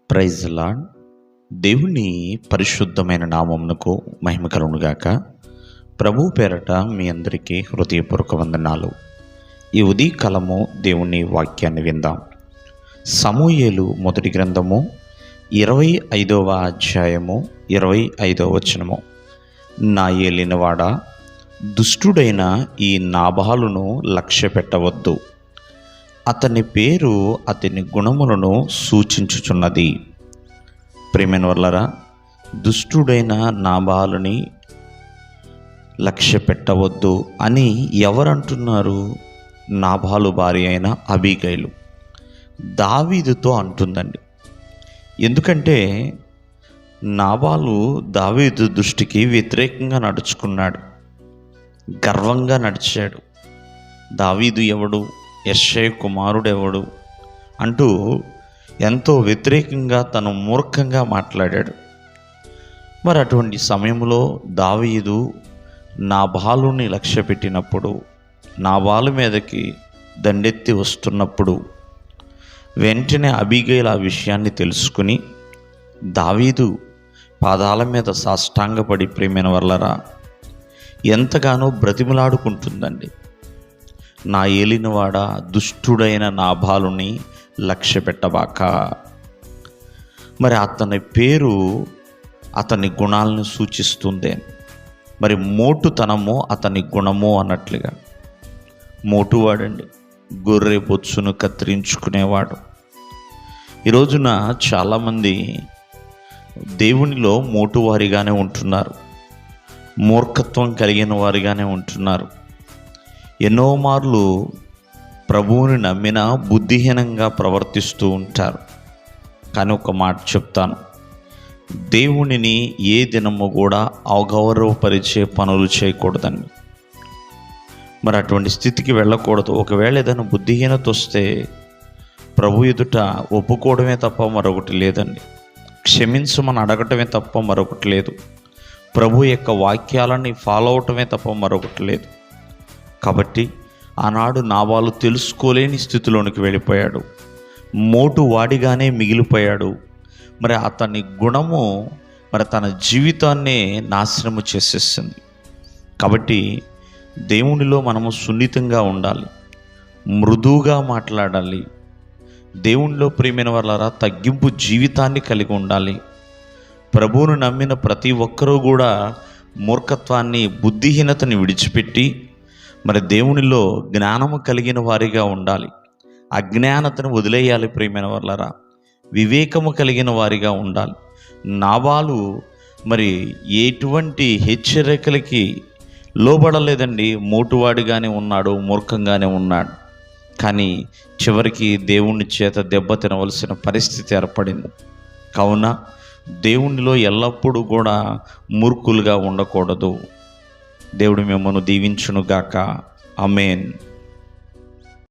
Praise lord. దేవుని పరిశుద్ధమైన నామమునకు మహిమ కలుగునుగాక. ప్రభు పేరట మీ అందరికీ హృదయపూర్వక వందనాలు. ఈ ఉదయకాలము దేవుని వాక్యాన్ని విందాం. సమూయేలు మొదటి గ్రంథము 25వ అధ్యాయము 25వ వచనము. నా ఏలినవాడా, దుష్టుడైన ఈ నాబాలును లక్ష్య పెట్టవద్దు. అతని పేరు అతని గుణములను సూచించుచున్నది. ప్రియమైన వారలారా, దుష్టుడైన నాబాలుని లక్ష్య పెట్టవద్దు అని ఎవరంటున్నారు? నాబాలు భార్య అయిన అబీగైలు దావీదుతో అంటుందండి. ఎందుకంటే నాబాలు దావీదు దృష్టికి వ్యతిరేకంగా నడుచుకున్నాడు, గర్వంగా నడిచాడు. దావీదు ఎవడు, యెష్షయి కుమారుడెవడు అంటూ ఎంతో వ్యతిరేకంగా తను మూర్ఖంగా మాట్లాడాడు. మరి అటువంటి సమయంలో దావీదు నాబాలుని లక్ష్య పెట్టినప్పుడు, నాబాలు మీదకి దండెత్తి వస్తున్నప్పుడు వెంటనే అబీగైలు ఆ విషయాన్ని తెలుసుకుని దావీదు పాదాల మీద సాష్టాంగపడి, ప్రియమైన వారలారా, ఎంతగానో బ్రతిమలాడుకుంటుందండి. నా ఏలినవాడా, దుష్టుడైన నాబాలుని లక్ష్య పెట్టబాక. మరి అతని పేరు అతని గుణాలను సూచిస్తుంది. మరి మోటుతనము అతని గుణము అన్నట్లుగా. మోటువాడండి, గొర్రె బొచ్చును కత్తిరించుకునేవాడు. ఈ రోజున చాలామంది దేవునిలో మోటువారిగానే ఉంటున్నారు, మూర్ఖత్వం కలిగిన వారిగానే ఉంటున్నారు. ఎన్నో మార్లు ప్రభువుని నమ్మినా బుద్ధిహీనంగా ప్రవర్తిస్తూ ఉంటారు. కానీ ఒక మాట చెప్తాను, దేవునిని ఏ దినము కూడా అగౌరవపరిచే పనులు చేయకూడదండి. మరి అటువంటి స్థితికి వెళ్ళకూడదు. ఒకవేళ ఏదైనా బుద్ధిహీనత వస్తే ప్రభు ఎదుట ఒప్పుకోవడమే తప్ప మరొకటి లేదండి. క్షమించమని అడగటమే తప్ప మరొకటి లేదు. ప్రభు యొక్క వాక్యాలని ఫాలో అవటమే తప్ప మరొకటి లేదు. కాబట్టి ఆనాడు నాబాలు తెలుసుకోలేని స్థితిలోనికి వెళ్ళిపోయాడు, మోటు వాడిగానే మిగిలిపోయాడు. మరి అతని గుణము మరి తన జీవితాన్నే నాశనము చేసేసింది. కాబట్టి దేవునిలో మనము సున్నితంగా ఉండాలి, మృదువుగా మాట్లాడాలి. దేవునిలో ప్రియమైన వారలారా, తగ్గింపు జీవితాన్ని కలిగి ఉండాలి. ప్రభువును నమ్మిన ప్రతి ఒక్కరూ కూడా మూర్ఖత్వాన్ని, బుద్ధిహీనతని విడిచిపెట్టి మరి దేవునిలో జ్ఞానము కలిగిన వారిగా ఉండాలి. అజ్ఞానతను వదిలేయాలి. ప్రియమైన వారలారా, వివేకము కలిగిన వారిగా ఉండాలి. నాబాలు మరి ఎటువంటి హెచ్చరికలకి లోబడలేదండి. మోటువాడిగానే ఉన్నాడు, మూర్ఖంగానే ఉన్నాడు. కానీ చివరికి దేవుని చేత దెబ్బ తినవలసిన పరిస్థితి ఏర్పడింది. కావున దేవునిలో ఎల్లప్పుడూ కూడా మూర్ఖులుగా ఉండకూడదు. దేవుడు మిమ్మల్ని దీవించునుగాక. ఆమేన్.